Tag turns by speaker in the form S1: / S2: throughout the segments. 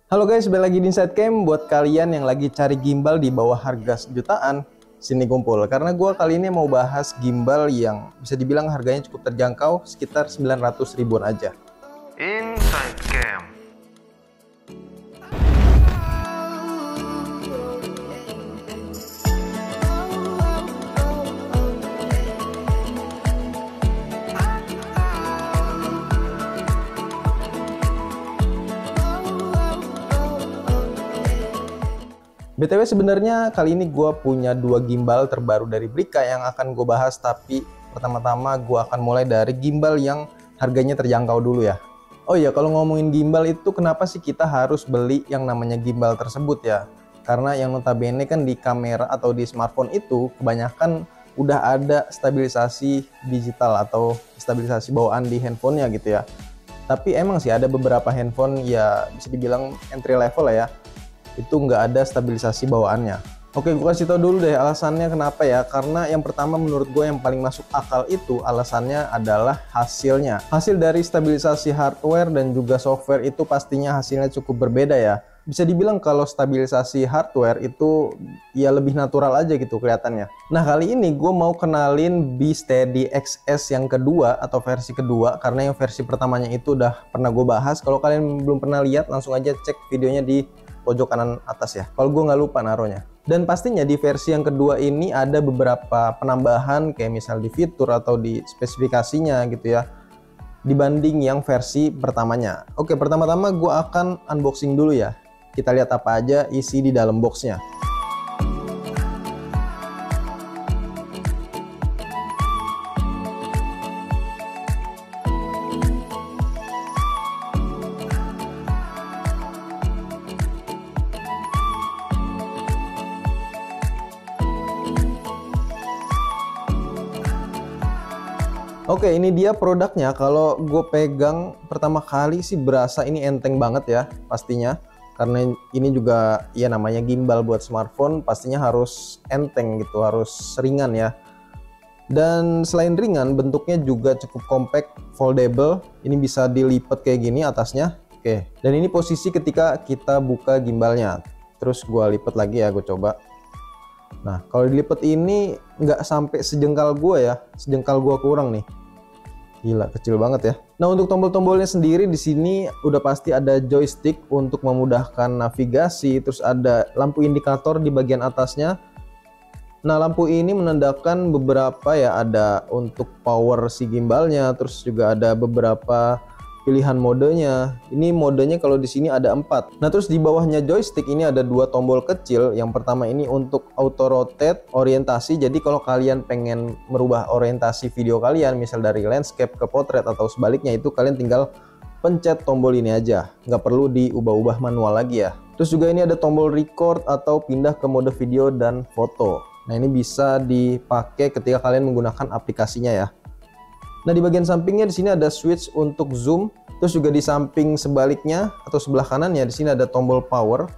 S1: Halo guys, balik lagi di Inside Cam. Buat kalian yang lagi cari gimbal di bawah harga sejutaan, sini kumpul. Karena gue kali ini mau bahas gimbal yang bisa dibilang harganya cukup terjangkau, sekitar 900 ribuan aja.
S2: Inside Cam.
S1: BTW sebenarnya kali ini gue punya dua gimbal terbaru dari Brica yang akan gue bahas, tapi pertama-tama gue akan mulai dari gimbal yang harganya terjangkau dulu ya. Oh iya, kalau ngomongin gimbal itu kenapa sih kita harus beli yang namanya gimbal tersebut ya? Karena yang notabene kan di kamera atau di smartphone itu kebanyakan udah ada stabilisasi digital atau stabilisasi bawaan di handphonenya gitu ya. Tapi emang sih ada beberapa handphone ya bisa dibilang entry level lah ya, itu nggak ada stabilisasi bawaannya. Oke, gue kasih tau dulu deh alasannya kenapa ya. Karena yang pertama menurut gue yang paling masuk akal itu alasannya adalah hasilnya. Hasil dari stabilisasi hardware dan juga software itu pastinya hasilnya cukup berbeda ya. Bisa dibilang kalau stabilisasi hardware itu ya lebih natural aja gitu kelihatannya. Nah, kali ini gue mau kenalin B-Steady XS yang kedua atau versi kedua, karena yang versi pertamanya itu udah pernah gue bahas. Kalau kalian belum pernah lihat, langsung aja cek videonya di pojok kanan atas ya, kalau gue nggak lupa naruhnya. Dan pastinya di versi yang kedua ini ada beberapa penambahan kayak misal di fitur atau di spesifikasinya gitu ya, dibanding yang versi pertamanya. Oke, pertama-tama gue akan unboxing dulu ya. Kita lihat apa aja isi di dalam boxnya. Oke, ini dia produknya. Kalau gue pegang pertama kali sih berasa ini enteng banget ya pastinya. Karena ini juga ya namanya gimbal buat smartphone, pastinya harus enteng gitu, harus ringan ya. Dan selain ringan, bentuknya juga cukup compact, foldable. Ini bisa dilipat kayak gini atasnya. Oke, dan ini posisi ketika kita buka gimbalnya. Terus gue lipat lagi ya, gue coba. Nah, kalau dilipat ini nggak sampai sejengkal gue ya, sejengkal gue kurang nih. Gila, kecil banget ya. Nah, untuk tombol-tombolnya sendiri di sini udah pasti ada joystick untuk memudahkan navigasi, terus ada lampu indikator di bagian atasnya. Nah, lampu ini menandakan beberapa ya, ada untuk power si gimbalnya, terus juga ada beberapa pilihan modenya. Ini modenya kalau di sini ada 4. Nah, terus di bawahnya joystick ini ada 2 tombol kecil. Yang pertama ini untuk auto rotate orientasi. Jadi kalau kalian pengen merubah orientasi video kalian, misal dari landscape ke portrait atau sebaliknya, itu kalian tinggal pencet tombol ini aja. Nggak perlu diubah-ubah manual lagi ya. Terus juga ini ada tombol record atau pindah ke mode video dan foto. Nah, ini bisa dipakai ketika kalian menggunakan aplikasinya ya. Nah, di bagian sampingnya di sini ada switch untuk zoom, terus juga di samping sebaliknya atau sebelah kanannya di sini ada tombol power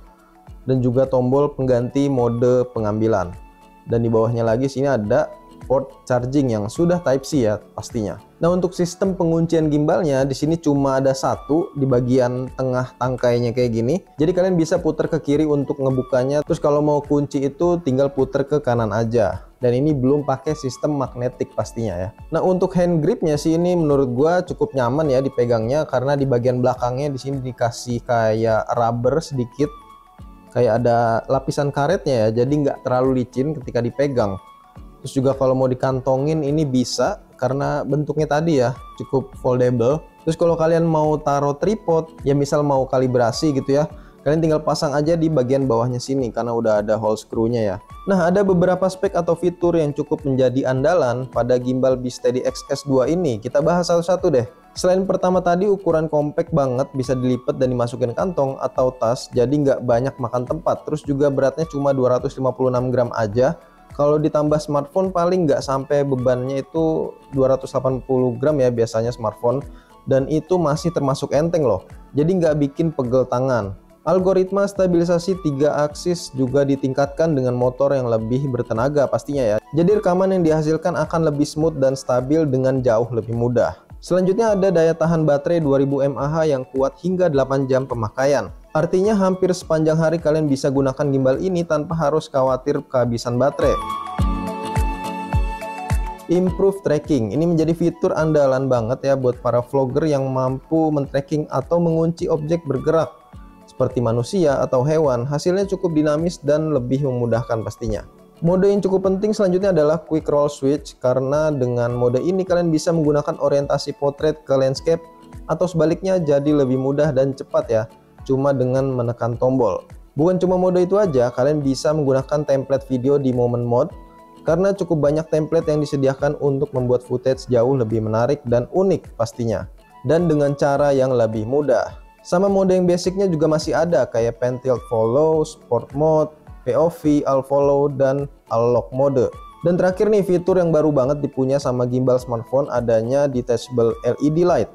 S1: dan juga tombol pengganti mode pengambilan. Dan di bawahnya lagi sini ada port charging yang sudah Type-C ya pastinya. Nah, untuk sistem penguncian gimbalnya di sini cuma ada 1 di bagian tengah tangkainya kayak gini. Jadi kalian bisa putar ke kiri untuk ngebukanya. Terus kalau mau kunci itu tinggal putar ke kanan aja. Dan ini belum pakai sistem magnetik pastinya ya. Nah, untuk hand gripnya sih ini menurut gua cukup nyaman ya dipegangnya, karena di bagian belakangnya di sini dikasih kayak rubber sedikit, kayak ada lapisan karetnya ya, jadi nggak terlalu licin ketika dipegang. Terus juga kalau mau dikantongin ini bisa, karena bentuknya tadi ya cukup foldable. Terus kalau kalian mau taruh tripod ya, misal mau kalibrasi gitu ya, kalian tinggal pasang aja di bagian bawahnya sini karena udah ada hole screw-nya ya. Nah, ada beberapa spek atau fitur yang cukup menjadi andalan pada gimbal B-Steady XS2 ini. Kita bahas satu-satu deh. Selain pertama tadi ukuran compact banget, bisa dilipat dan dimasukin kantong atau tas, jadi nggak banyak makan tempat. Terus juga beratnya cuma 256 gram aja. Kalau ditambah smartphone paling nggak sampai bebannya itu 280 gram ya biasanya smartphone. Dan itu masih termasuk enteng loh. Jadi nggak bikin pegel tangan. Algoritma stabilisasi 3 aksis juga ditingkatkan dengan motor yang lebih bertenaga pastinya ya. Jadi rekaman yang dihasilkan akan lebih smooth dan stabil dengan jauh lebih mudah. Selanjutnya ada daya tahan baterai 2000 mAh yang kuat hingga 8 jam pemakaian. Artinya hampir sepanjang hari kalian bisa gunakan gimbal ini tanpa harus khawatir kehabisan baterai. Improve tracking, ini menjadi fitur andalan banget ya buat para vlogger yang mampu men-tracking atau mengunci objek bergerak seperti manusia atau hewan. Hasilnya cukup dinamis dan lebih memudahkan pastinya. Mode yang cukup penting selanjutnya adalah quick roll switch, karena dengan mode ini kalian bisa menggunakan orientasi portrait ke landscape atau sebaliknya, jadi lebih mudah dan cepat ya, cuma dengan menekan tombol. Bukan cuma mode itu aja, kalian bisa menggunakan template video di moment mode, karena cukup banyak template yang disediakan untuk membuat footage jauh lebih menarik dan unik pastinya, dan dengan cara yang lebih mudah. Sama mode yang basicnya juga masih ada kayak pan tilt follow, sport mode, POV, all follow, dan all lock mode. Dan terakhir nih, fitur yang baru banget dipunya sama gimbal smartphone, adanya detachable LED light.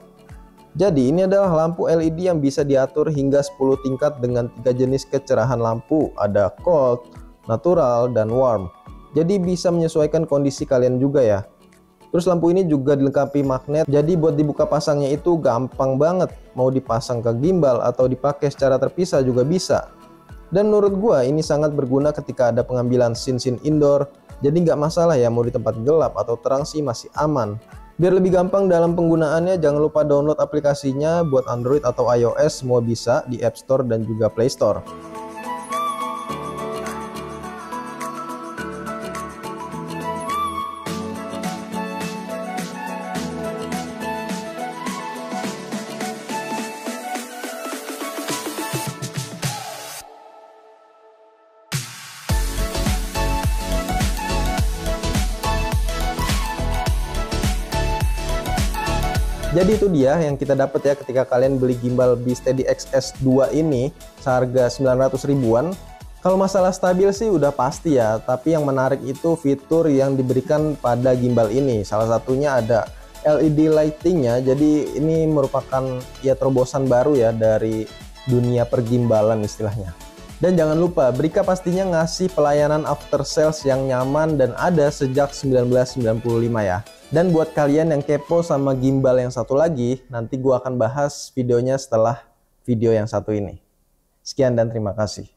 S1: Jadi ini adalah lampu LED yang bisa diatur hingga 10 tingkat dengan 3 jenis kecerahan lampu, ada cold, natural, dan warm. Jadi bisa menyesuaikan kondisi kalian juga ya. Terus lampu ini juga dilengkapi magnet, jadi buat dibuka pasangnya itu gampang banget. Mau dipasang ke gimbal atau dipakai secara terpisah juga bisa. Dan menurut gua ini sangat berguna ketika ada pengambilan scene-scene indoor. Jadi nggak masalah ya mau di tempat gelap atau terang sih masih aman. Biar lebih gampang dalam penggunaannya, jangan lupa download aplikasinya buat Android atau iOS, semua bisa di App Store dan juga Play Store. Jadi itu dia yang kita dapat ya ketika kalian beli gimbal Beesteady XS2 ini seharga 900 ribuan. Kalau masalah stabil sih udah pasti ya, tapi yang menarik itu fitur yang diberikan pada gimbal ini. Salah satunya ada LED lightingnya, jadi ini merupakan ya terobosan baru ya dari dunia pergimbalan istilahnya. Dan jangan lupa, Brika pastinya ngasih pelayanan after sales yang nyaman dan ada sejak 1995 ya. Dan buat kalian yang kepo sama gimbal yang satu lagi, nanti gua akan bahas videonya setelah video yang satu ini. Sekian dan terima kasih.